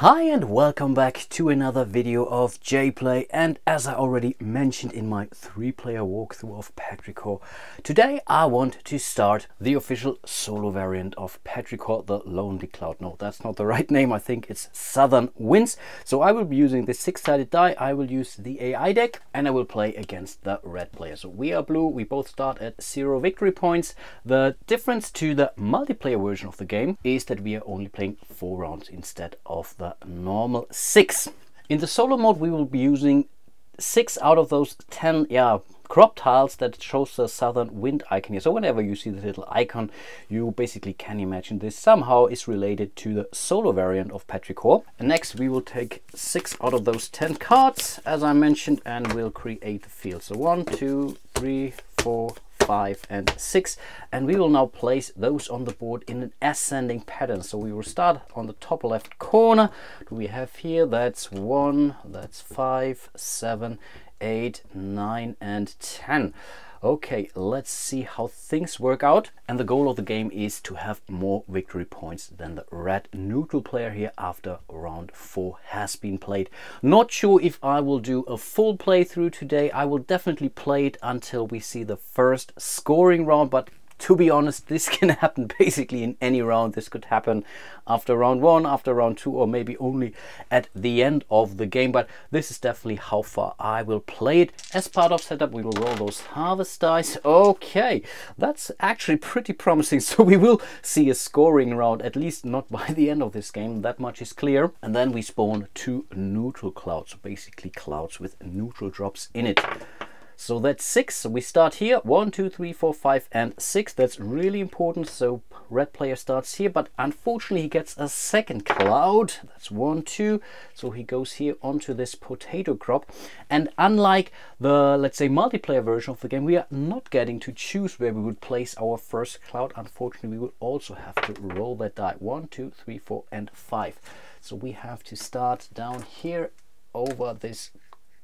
Hi and welcome back to another video of jPlay, and as I already mentioned in my 3-player walkthrough of Petrichor, today I want to start the official solo variant of Petrichor, the Lonely Cloud. No, that's not the right name, I think it's Southern Winds. So I will be using the 6-sided die, I will use the AI deck, and I will play against the red player. So we are blue, we both start at 0 victory points. The difference to the multiplayer version of the game is that we are only playing 4 rounds instead of the normal 6. In the solo mode we will be using 6 out of those 10 crop tiles that shows the Southern Wind icon here. So whenever you see the little icon, you basically can imagine this somehow is related to the solo variant of Petrichor. And next we will take 6 out of those 10 cards, as I mentioned, and we'll create the field. So 1, 2, 3, 4, 5 and 6, and we will now place those on the board in an ascending pattern. So we will start on the top left corner. Do we have here? That's 1, that's 5, 7, 8, 9 and 10. Okay, let's see how things work out. And the goal of the game is to have more victory points than the red neutral player here after round 4 has been played. Not sure if I will do a full playthrough today. I will definitely play it until we see the first scoring round, but to be honest, this can happen basically in any round. This could happen after round 1, after round 2, or maybe only at the end of the game. But this is definitely how far I will play it. As part of setup, we will roll those harvest dice. Okay, that's actually pretty promising. So we will see a scoring round, at least not by the end of this game. That much is clear. And then we spawn 2 neutral clouds, so basically clouds with neutral drops in it. So that's 6. So we start here, 1, 2, 3, 4, 5 and 6. That's really important. So red player starts here, but unfortunately he gets a second cloud. That's 1, 2. So he goes here onto this potato crop. And unlike the, let's say, multiplayer version of the game, we are not getting to choose where we would place our first cloud. Unfortunately, we would also have to roll that die. 1, 2, 3, 4 and 5. So we have to start down here over this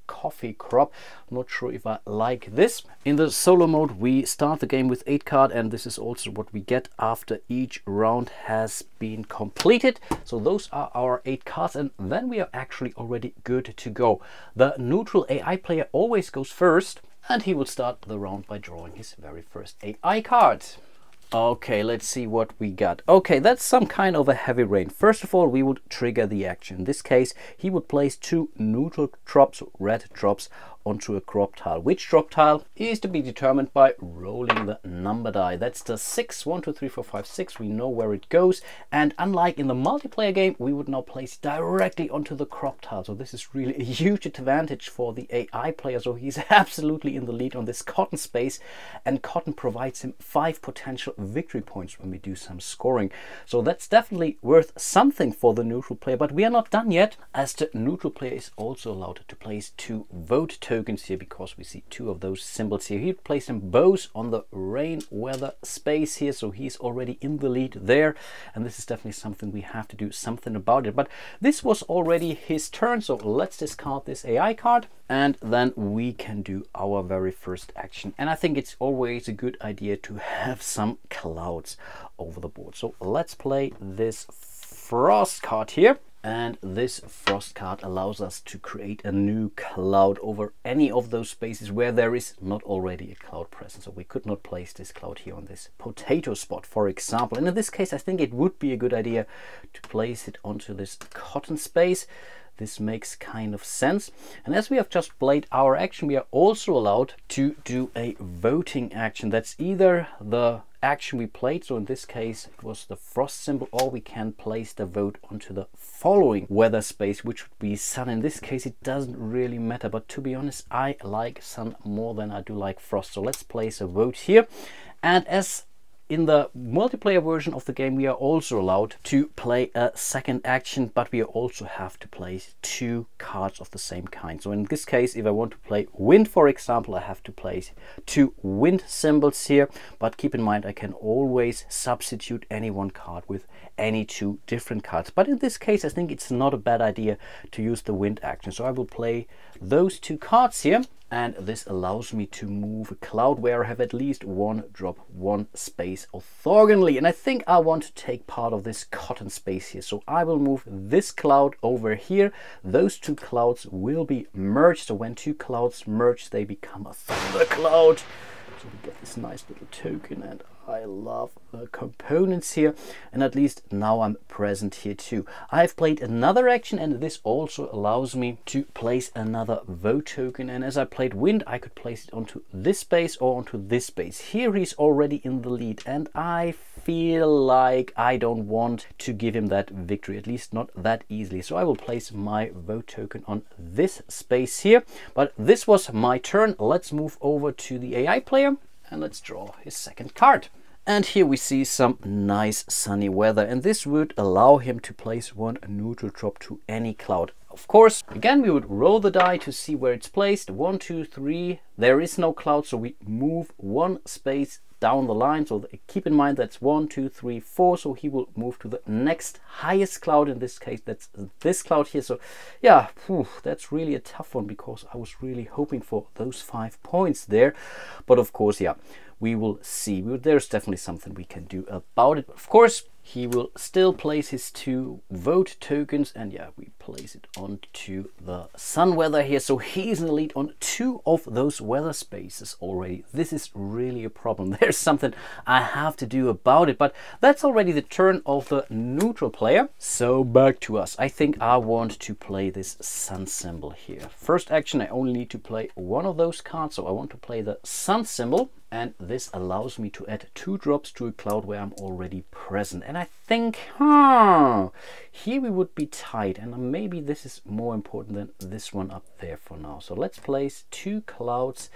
coffee crop. I'm not sure if I like this. In the solo mode we start the game with 8 cards, and this is also what we get after each round has been completed. So those are our 8 cards, and then we are actually already good to go. The neutral AI player always goes first, and he will start the round by drawing his very first AI card. Okay, let's see what we got. Okay, that's some kind of a heavy rain. First of all, we would trigger the action. In this case, he would place 2 neutral drops, red drops, onto a crop tile. Which drop tile is to be determined by rolling the number die. That's the 6. 1, 2, 3, 4, 5, 6. We know where it goes. And unlike in the multiplayer game, we would now place directly onto the crop tile. So this is really a huge advantage for the AI player. So he's absolutely in the lead on this cotton space, and cotton provides him 5 potential victory points when we do some scoring. So that's definitely worth something for the neutral player. But we are not done yet, as the neutral player is also allowed to place 2 vote tokens here, because we see 2 of those symbols here. He placed them both on the rain weather space here, so he's already in the lead there, and this is definitely something we have to do something about it. But this was already his turn, so let's discard this AI card, and then we can do our very first action. And I think it's always a good idea to have some clouds over the board. So let's play this frost card here. And this frost card allows us to create a new cloud over any of those spaces where there is not already a cloud present. So we could not place this cloud here on this potato spot, for example. And in this case, I think it would be a good idea to place it onto this cotton space. This makes kind of sense. And as we have just played our action, we are also allowed to do a voting action. That's either the action we played, so in this case it was the frost symbol, or we can place the vote onto the following weather space, which would be sun. In this case it doesn't really matter, but to be honest, I like sun more than I do like frost. So let's place a vote here. And as in the multiplayer version of the game, we are also allowed to play a second action, but we also have to place 2 cards of the same kind. So in this case, if I want to play wind, for example, I have to place 2 wind symbols here. But keep in mind, I can always substitute any one card with any 2 different cards. But in this case, I think it's not a bad idea to use the wind action. So I will play those 2 cards here. And this allows me to move a cloud where I have at least one drop, one space orthogonally. And I think I want to take part of this cotton space here. So I will move this cloud over here. Those two clouds will be merged. So when two clouds merge, they become a thundercloud. So we get this nice little token, and I love the components here, and at least now I'm present here too. I've played another action, and this also allows me to place another vote token, and as I played wind, I could place it onto this space or onto this space. Here he's already in the lead, and I feel like I don't want to give him that victory, at least not that easily. So I will place my vote token on this space here, but this was my turn. Let's move over to the AI player and let's draw his second card. And here we see some nice sunny weather, and this would allow him to place one neutral drop to any cloud. Of course, again, we would roll the die to see where it's placed. 1, 2, 3. There is no cloud, so we move one space down the line. So keep in mind that's 1, 2, 3, 4. So he will move to the next highest cloud. In this case, that's this cloud here. So yeah, that's really a tough one because I was really hoping for those 5 points there. But of course, yeah, we will see. There's definitely something we can do about it. Of course, he will still place his 2 vote tokens, and yeah, we place it onto the sun weather here. So he's in the lead on 2 of those weather spaces already. This is really a problem. There's something I have to do about it, but that's already the turn of the neutral player. So back to us. I think I want to play this sun symbol here. First action, I only need to play one of those cards, so I want to play the sun symbol. And this allows me to add 2 drops to a cloud where I'm already present. And I think, here we would be tight. And maybe this is more important than this one up there for now. So let's place 2 clouds,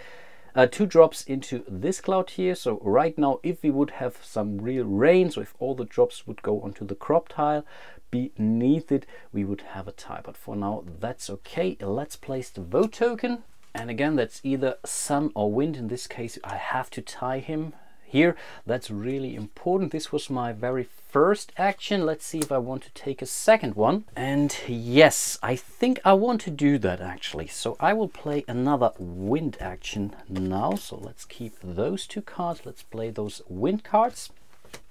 2 drops into this cloud here. So right now, if we would have some real rain, so if all the drops would go onto the crop tile beneath it, we would have a tie. But for now, that's okay. Let's place the vote token. And again, that's either sun or wind. In this case, I have to tie him here. That's really important. This was my very first action. Let's see if I want to take a second one. And yes, I think I want to do that actually. So I will play another wind action now. So let's keep those 2 cards. Let's play those wind cards.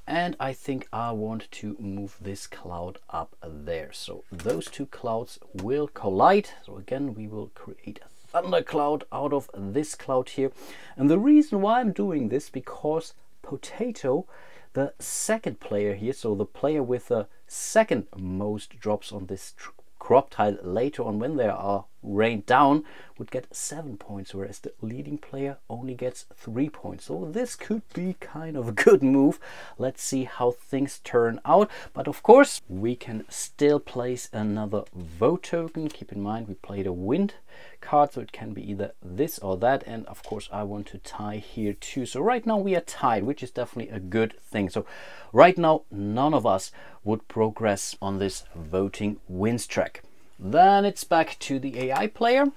And I think I want to move this cloud up there. So those 2 clouds will collide. So again, we will create a thundercloud out of this cloud here. And the reason why I'm doing this, because Potato, the second player here, so the player with the second most drops on this crop tile later on when they are rained down, would get 7 points, whereas the leading player only gets 3 points. So this could be kind of a good move. Let's see how things turn out. But of course, we can still place another vote token. Keep in mind, we played a wind card, so it can be either this or that. And of course, I want to tie here too. So right now we are tied, which is definitely a good thing. So right now, none of us would progress on this voting wins track. Then it's back to the AI player,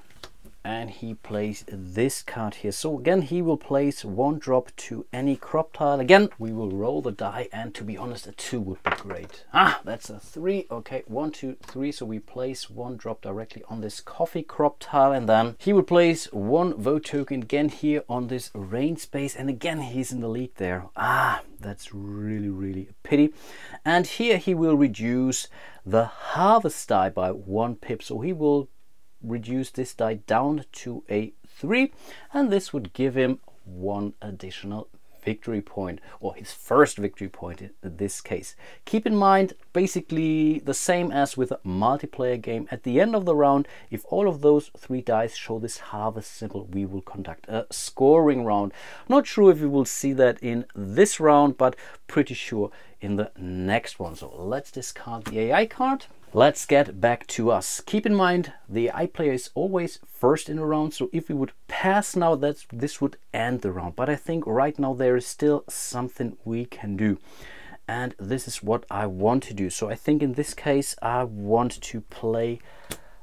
and he plays this card here. So again, he will place 1 drop to any crop tile. Again, we will roll the die, and to be honest, a 2 would be great. That's a 3. Okay, 1, 2, 3. So we place 1 drop directly on this coffee crop tile, and then he will place 1 vote token again here on this rain space, and again he's in the lead there. That's really a pity. And here he will reduce the harvest die by 1 pip, so he will reduce this die down to a 3, and this would give him 1 additional victory point, or his first victory point in this case. Keep in mind, basically the same as with a multiplayer game. At the end of the round, if all of those 3 dice show this harvest symbol, we will conduct a scoring round. Not sure if we will see that in this round, but pretty sure in the next one. So let's discard the AI card. Let's get back to us. Keep in mind, the AI player is always first in a round, so if we would pass now, this would end the round. But I think right now there is still something we can do, and this is what I want to do. So I think in this case I want to play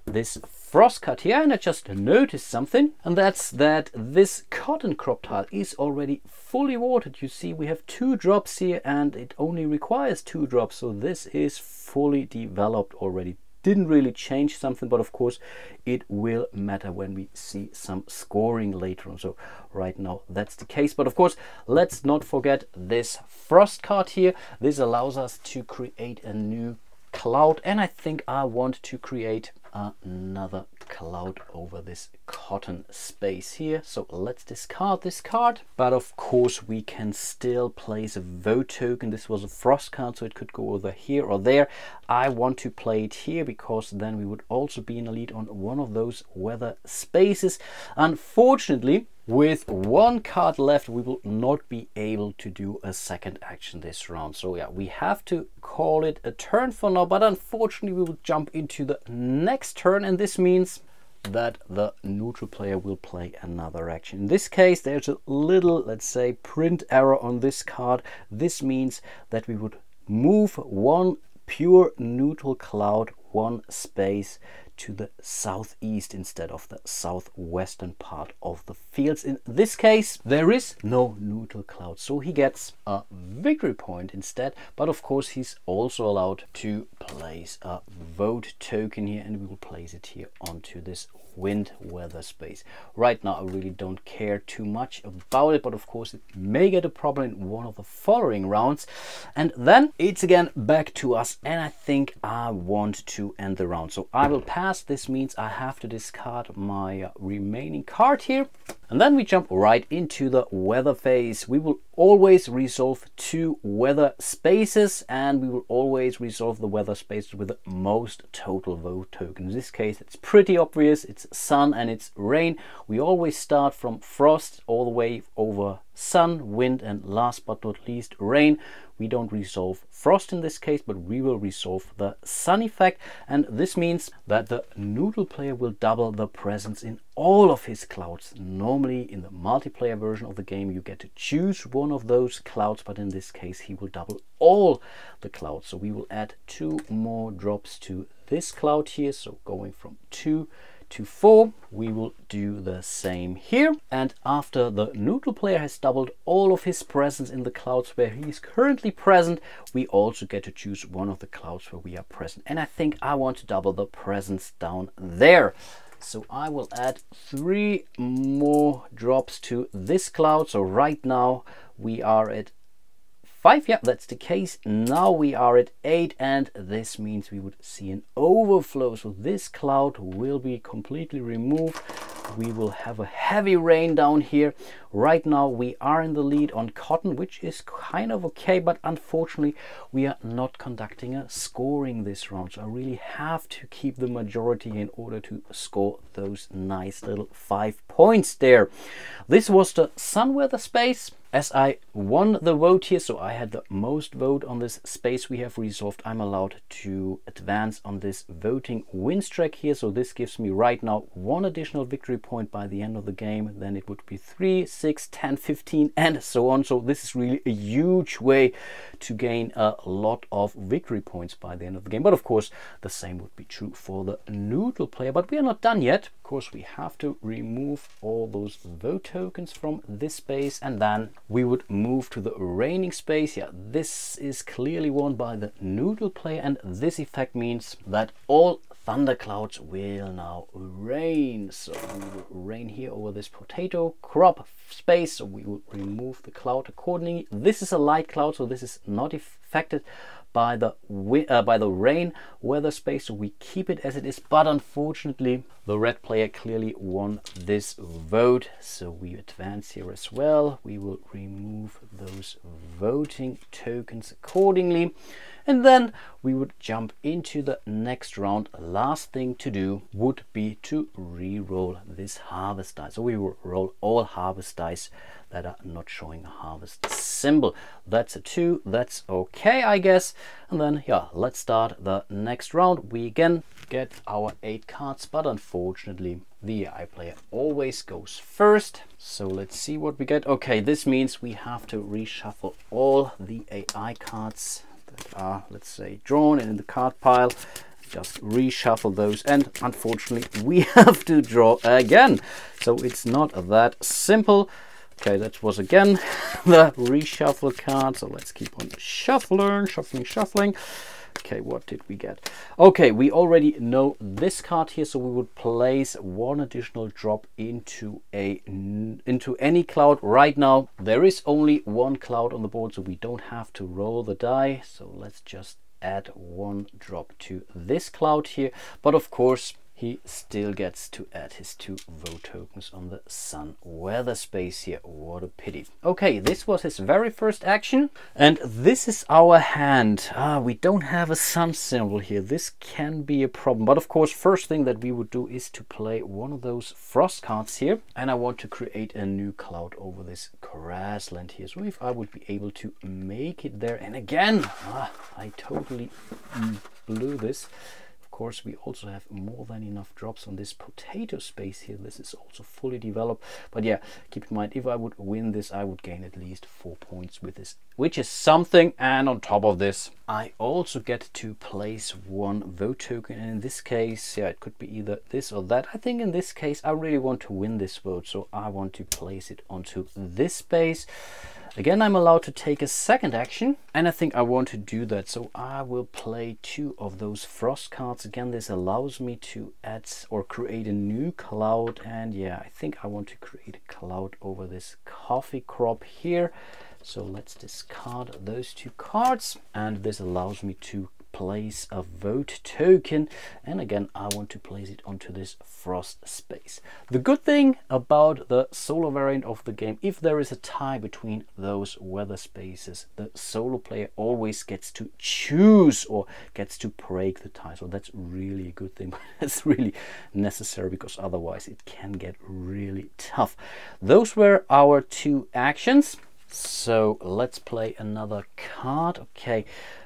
this frost cut here, and I just noticed something, and that's that this cotton crop tile is already fully watered. You see, we have 2 drops here, and it only requires 2 drops, so this is fully developed already. didn't really change something, but of course it will matter when we see some scoring later on. So right now that's the case. But of course, let's not forget this frost card here. This allows us to create a new cloud, and I think I want to create another cloud over this cotton space here. So let's discard this card, but of course we can still place a vote token. This was a frost card, so it could go over here or there. I want to play it here because then we would also be in a lead on one of those weather spaces. Unfortunately, with one card left, we will not be able to do a second action this round. So yeah, we have to call it a turn for now, but unfortunately we will jump into the next turn, and this means that the neutral player will play another action. In this case, there's a little, let's say, print error on this card. This means that we would move one pure neutral cloud one space to the southeast instead of the southwestern part of the fields. In this case, there is no neutral cloud, so he gets a victory point instead. But of course, he's also allowed to place a vote token here, and we will place it here onto this wind weather space. Right now I really don't care too much about it, but of course it may get a problem in one of the following rounds, and then it's again back to us, and I think I want to end the round. So I will pass. This means I have to discard my remaining card here, and then we jump right into the weather phase. We will always resolve 2 weather spaces, and we will always resolve the weather spaces with the most total vote token. In this case, it's pretty obvious. It's sun and it's rain. We always start from frost all the way over sun, wind, and last but not least rain. We don't resolve frost in this case, but we will resolve the sun effect, and this means that the neutral player will double the presence in all of his clouds. Normally in the multiplayer version of the game you get to choose one of those clouds, but in this case he will double all the clouds. So we will add 2 more drops to this cloud here, so going from 2 to 4. We will do the same here, and after the neutral player has doubled all of his presence in the clouds where he is currently present, we also get to choose one of the clouds where we are present, and I think I want to double the presence down there. So I will add 3 more drops to this cloud. So right now we are at 5. Yeah, that's the case. Now we are at 8, and this means we would see an overflow. So this cloud will be completely removed. We will have a heavy rain down here. Right now we are in the lead on cotton, which is kind of okay, but unfortunately we are not conducting a scoring this round. So I really have to keep the majority in order to score those nice little 5 points there. This was the sun weather space. As I won the vote here, so I had the most vote on this space we have resolved, I'm allowed to advance on this voting win streak here. So this gives me right now 1 additional victory point by the end of the game. Then it would be 3, 6, 10, 15, and so on. So this is really a huge way to gain a lot of victory points by the end of the game. But of course, the same would be true for the neutral player. But we are not done yet. Of course, we have to remove all those vote tokens from this space, and then we would move to the raining space. Yeah, this is clearly won by the neutral player, and this effect means that all thunderclouds will now rain. So we will rain here over this potato crop space, so we will remove the cloud accordingly. This is a light cloud, so this is not affected by the rain weather space, so we keep it as it is. But unfortunately the red player clearly won this vote, so we advance here as well. We will remove those voting tokens accordingly, and then we would jump into the next round. Last thing to do would be to re-roll this harvest dice. So we will roll all harvest dice that are not showing a harvest symbol. That's a 2. That's okay, I guess. And then yeah, let's start the next round. We again get our 8 cards, but unfortunately the AI player always goes first. So let's see what we get. Okay, this means we have to reshuffle all the AI cards that are, let's say, drawn and in the card pile. Just reshuffle those, and unfortunately we have to draw again. So it's not that simple. Okay, that was again the reshuffle card. So let's keep on shuffling. Okay, what did we get? Okay, we already know this card here, so we would place one additional drop into any cloud. Right now there is only one cloud on the board, so we don't have to roll the die. So let's just add one drop to this cloud here, but of course he still gets to add his 2 vote tokens on the sun weather space here. What a pity. Okay, this was his very first action, and this is our hand. We don't have a sun symbol here. This can be a problem, but of course first thing that we would do is to play one of those frost cards here, and I want to create a new cloud over this grassland here. So if I would be able to make it there, and again I totally blew this. Of course, we also have more than enough drops on this potato space here. This is also fully developed, but yeah, keep in mind, if I would win this, I would gain at least 4 points with this, which is something. And on top of this, I also get to place 1 vote token, and in this case, yeah, it could be either this or that. I think in this case I really want to win this vote, so I want to place it onto this space. Again, I'm allowed to take a second action, and I think I want to do that. So I will play 2 of those frost cards. Again, this allows me to add or create a new cloud. And yeah, I think I want to create a cloud over this coffee crop here. So let's discard those 2 cards. And this allows me to place a vote token, and again I want to place it onto this frost space. The good thing about the solo variant of the game, if there is a tie between those weather spaces, the solo player always gets to choose or gets to break the tie. So that's really a good thing, but it's really necessary, because otherwise it can get really tough. Those were our 2 actions. So let's play another card. Okay,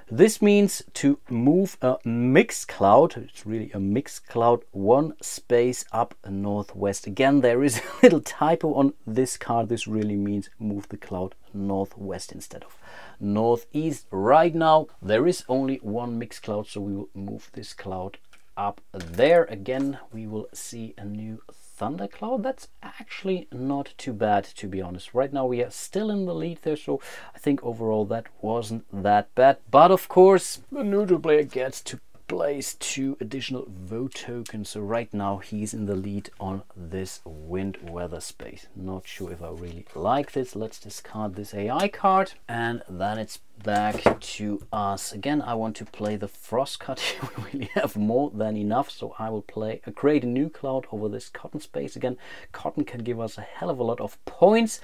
this means to move a mixed cloud. It's really a mixed cloud 1 space up northwest. Again, there is a little typo on this card. This really means move the cloud northwest instead of northeast. Right now there is only 1 mixed cloud, so we will move this cloud up there. Again, we will see a new thundercloud. That's actually not too bad, to be honest. Right now we are still in the lead there, so I think overall that wasn't that bad. But of course the neutral player gets to place 2 additional vote tokens, so right now he's in the lead on this wind weather space. Not sure if I really like this. Let's discard this AI card, and then it's back to us. Again, I want to play the frost card. We really have more than enough, so I will create a new cloud over this cotton space. Again, cotton can give us a hell of a lot of points.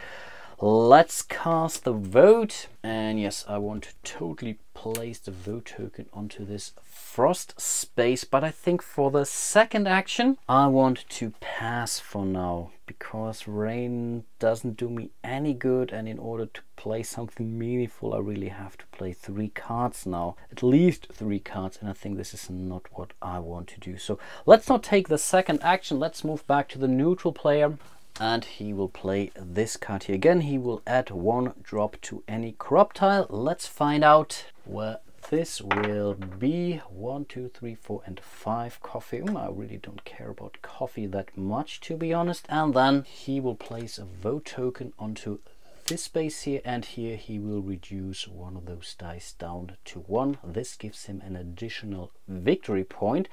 Let's cast the vote, and yes, I want to totally place the vote token onto this frost space, but I think for the second action I want to pass for now, because rain doesn't do me any good, and in order to play something meaningful I really have to play 3 cards now, at least 3 cards, and I think this is not what I want to do. So let's not take the second action. Let's move back to the neutral player, and he will play this card here. Again, he will add 1 drop to any crop tile. Let's find out where this will be. 1, 2, 3, 4 and 5 coffee. I really don't care about coffee that much, to be honest. And then he will place a vote token onto this space here, and here he will reduce one of those dice down to 1. This gives him an additional victory point,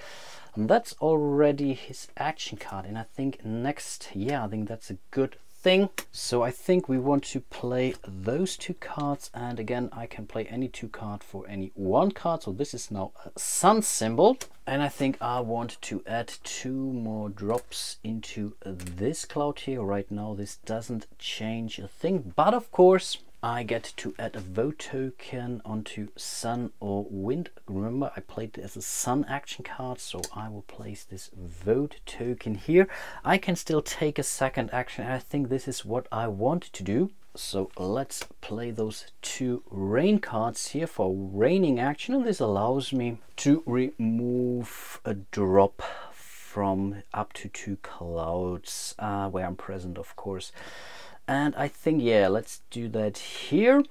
and that's already his action card. And I think next, yeah, I think that's a good thing. So I think we want to play those 2 cards, and again I can play any 2 cards for any 1 card. So this is now a sun symbol, and I think I want to add 2 more drops into this cloud here. Right now this doesn't change a thing, but of course I get to add a vote token onto sun or wind. Remember, I played it as a sun action card, so I will place this vote token here. I can still take a second action, and I think this is what I want to do. So let's play those 2 rain cards here for raining action, and this allows me to remove a drop from up to 2 clouds where I'm present, of course. And I think, yeah, let's do that here.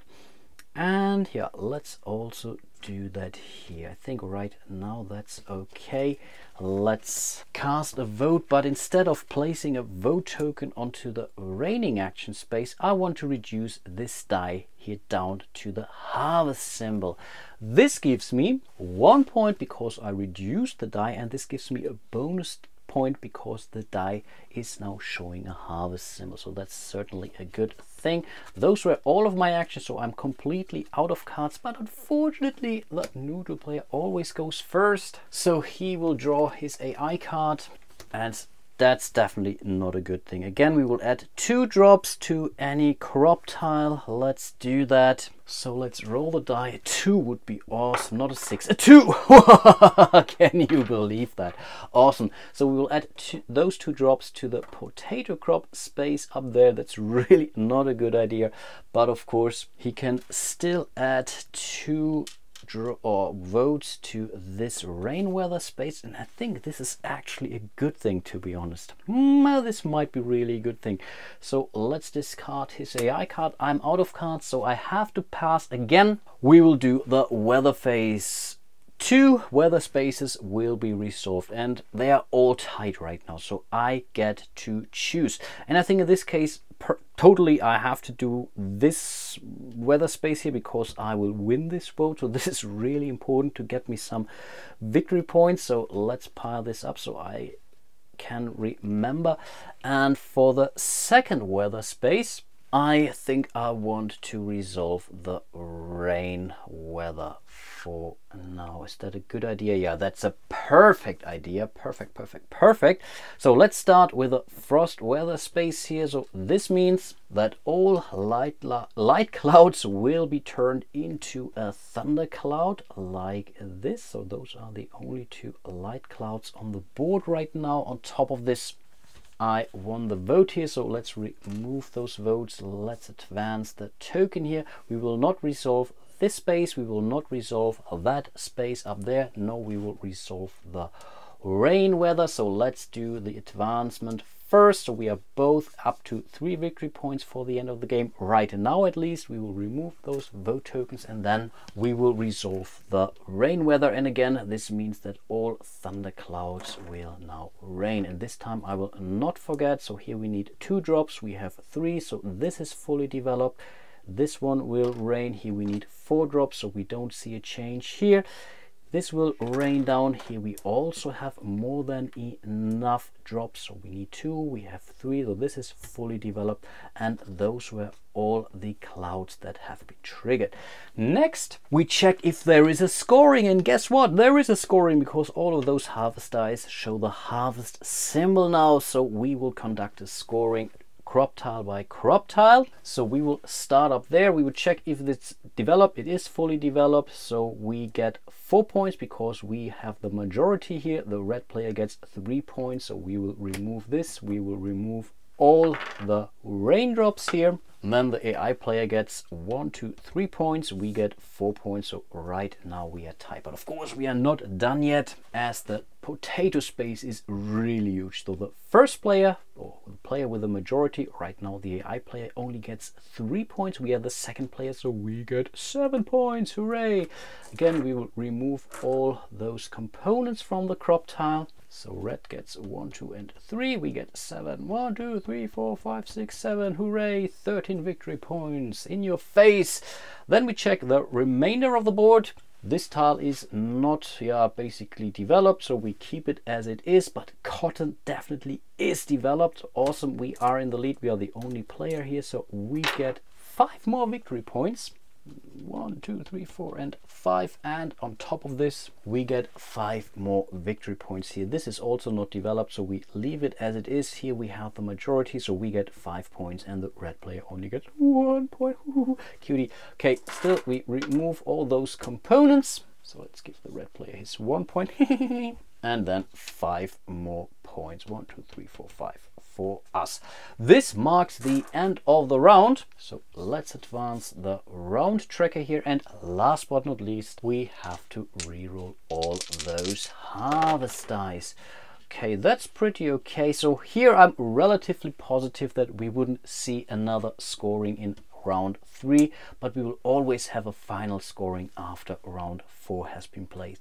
And yeah, let's also do that here. I think right now that's okay. Let's cast a vote, but instead of placing a vote token onto the raining action space, I want to reduce this die here down to the harvest symbol. This gives me 1 point because I reduced the die, and this gives me a bonus point because the die is now showing a harvest symbol. So that's certainly a good thing. Those were all of my actions, so I'm completely out of cards, but unfortunately the neutral player always goes first, so he will draw his AI card, and that's definitely not a good thing. Again, we will add 2 drops to any crop tile. Let's do that. So let's roll the die. A 2 would be awesome, not a 6, a 2. Can you believe that? Awesome. So we will add those 2 drops to the potato crop space up there. That's really not a good idea, but of course he can still add 2 votes to this rain weather space, and I think this is actually a good thing, to be honest. This might be really a good thing. So let's discard his AI card. I'm out of cards, so I have to pass again. We will do the weather phase. 2 weather spaces will be resolved, and they are all tight right now, so I get to choose. And I think in this case totally I have to do this weather space here because I will win this vote. So this is really important to get me some victory points. So let's pile this up so I can remember. And for the second weather space, I think I want to resolve the rain weather for now. Is that a good idea? Yeah, that's a perfect idea. Perfect. So let's start with a frost weather space here. So this means that all light clouds will be turned into a thunder cloud like this. So those are the only 2 light clouds on the board right now. On top of this, I won the vote here, so let's remove those votes. Let's advance the token here. We will not resolve this space, we will not resolve that space up there. No, we will resolve the rain weather. So let's do the advancement first. So we are both up to 3 victory points for the end of the game. Right now at least, we will remove those vote tokens and then we will resolve the rain weather. And again, this means that all thunder clouds will now rain. And this time I will not forget. So here we need 2 drops. We have 3. So this is fully developed. This one will rain. Here we need 4 drops. So we don't see a change here. This will rain down. Here we also have more than enough drops, so we need 2, we have 3, so this is fully developed, and those were all the clouds that have been triggered. Next, we check if there is a scoring, and guess what? There is a scoring because all of those harvest dice show the harvest symbol now, so we will conduct a scoring crop tile by crop tile. So we will start up there. We will check if it's developed. It is fully developed, so we get 4 points because we have the majority here. The red player gets 3 points, so we will remove this. We will remove all the raindrops here. And then the AI player gets 1, 2, 3 points. We get 4 points. So right now we are tied. But of course we are not done yet, as the potato space is really huge. So the first player, or the player with the majority, right now the AI player only gets 3 points. We are the second player, so we get 7 points. Hooray! Again, we will remove all those components from the crop tile. So red gets 1, 2, and 3. We get 7. 1, 2, 3, 4, 5, 6, 7. Hooray! 13 victory points in your face. Then we check the remainder of the board. This tile is not basically developed, so we keep it as it is, but cotton definitely is developed. Awesome, we are in the lead. We are the only player here, so we get 5 more victory points. 1, 2, 3, 4, and 5, and on top of this we get 5 more victory points here. This is also not developed, so we leave it as it is. Here we have the majority, so we get 5 points, and the red player only gets 1 point. Ooh, cutie. Okay, still we remove all those components, so let's give the red player his 1 point. And then 5 more points. 1, 2, 3, 4, 5 for us. This marks the end of the round, so let's advance the round tracker here, and last but not least we have to reroll all those harvest dice. Okay, that's pretty okay. So here I'm relatively positive that we wouldn't see another scoring in round 3, but we will always have a final scoring after round 4 has been played.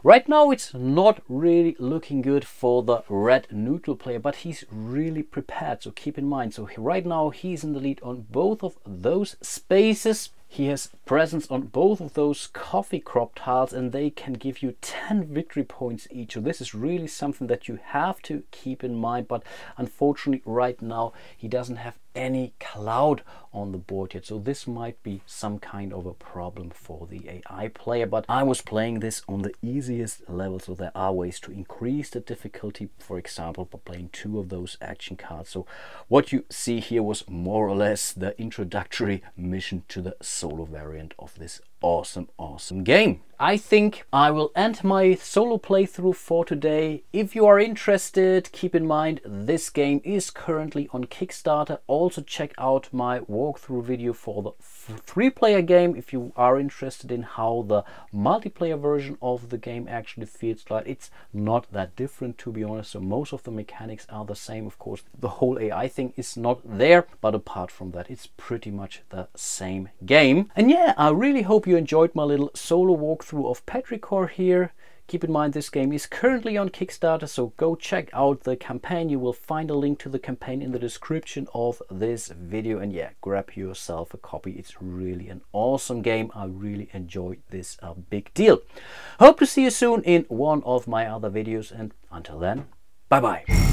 Right now it's not really looking good for the red neutral player, but he's really prepared, so keep in mind. So right now he's in the lead on both of those spaces. He has presence on both of those coffee crop tiles, and they can give you 10 victory points each. So this is really something that you have to keep in mind. But unfortunately right now he doesn't have any cloud on the board yet, so this might be some kind of a problem for the AI player. But I was playing this on the easiest level, so there are ways to increase the difficulty, for example by playing 2 of those action cards. So what you see here was more or less the introductory mission to the solo variant of this awesome game. I think I will end my solo playthrough for today. If you are interested, keep in mind this game is currently on Kickstarter. Also check out my walkthrough video for the 3-player game if you are interested in how the multiplayer version of the game actually feels like. It's not that different, to be honest, so most of the mechanics are the same. Of course the whole AI thing is not there, but apart from that it's pretty much the same game. And yeah, I really hope you enjoyed my little solo walkthrough of Petrichor here. Keep in mind this game is currently on Kickstarter, so go check out the campaign. You will find a link to the campaign in the description of this video, and yeah, grab yourself a copy. It's really an awesome game. I really enjoyed this a big deal. Hope to see you soon in one of my other videos, and until then, bye bye.